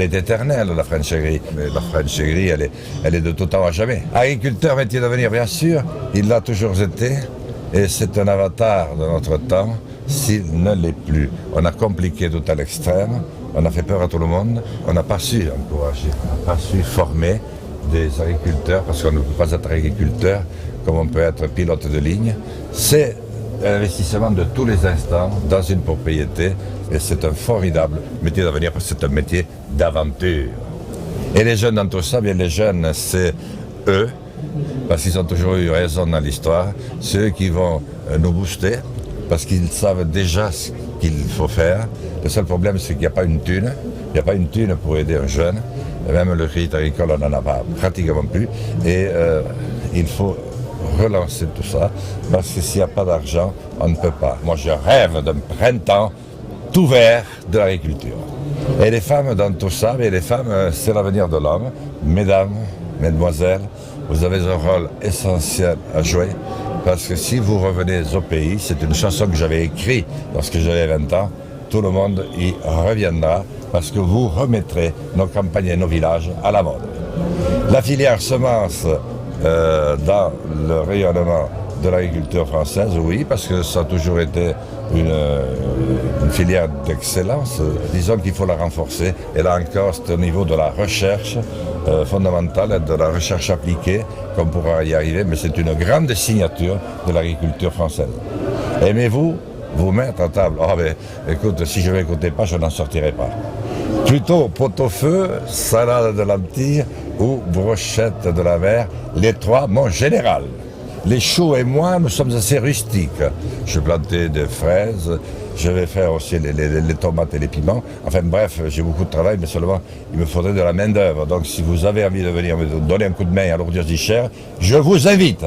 est éternelle, la Franche-Gris. Mais la Franche-Gris, elle est de tout temps à jamais. Agriculteur, métier d'avenir, bien sûr, il l'a toujours été. Et c'est un avatar de notre temps, s'il ne l'est plus. On a compliqué tout à l'extrême, on a fait peur à tout le monde, on n'a pas su encourager, on n'a pas su former des agriculteurs, parce qu'on ne peut pas être agriculteur comme on peut être pilote de ligne. C'est un investissement de tous les instants dans une propriété, et c'est un formidable métier d'avenir, parce que c'est un métier d'aventure. Et les jeunes dans tout ça, bien les jeunes, c'est eux, parce qu'ils ont toujours eu raison dans l'histoire, c'est eux qui vont nous booster, parce qu'ils savent déjà ce qu'il faut faire. Le seul problème, c'est qu'il n'y a pas une thune. Il n'y a pas une thune pour aider un jeune. Et même le crédit agricole, on n'en a pas pratiquement plus. Et il faut relancer tout ça, parce que s'il n'y a pas d'argent, on ne peut pas. Moi, je rêve d'un printemps tout vert de l'agriculture. Et les femmes dans tout ça, mais les femmes, c'est l'avenir de l'homme. Mesdames, mesdemoiselles, vous avez un rôle essentiel à jouer, parce que si vous revenez au pays, c'est une chanson que j'avais écrite lorsque j'avais 20 ans, tout le monde y reviendra, parce que vous remettrez nos campagnes et nos villages à la mode. La filière semences dans le rayonnement de l'agriculture française, oui, parce que ça a toujours été une filière d'excellence. Disons qu'il faut la renforcer. Et là encore, c'est au niveau de la recherche fondamentale et de la recherche appliquée qu'on pourra y arriver, mais c'est une grande signature de l'agriculture française. Aimez-vous vous mettre à table? Ah ben, écoute, si je ne m'écoutais pas, je n'en sortirai pas. Plutôt pot-au-feu, salade de lentilles ou brochette de la mer, les trois, mon général. Les choux et moi, nous sommes assez rustiques. Je plantais des fraises, je vais faire aussi les tomates et les piments. Enfin bref, j'ai beaucoup de travail, mais seulement il me faudrait de la main-d'œuvre. Donc si vous avez envie de venir me donner un coup de main à l'Ourdir d'Icher, je vous invite.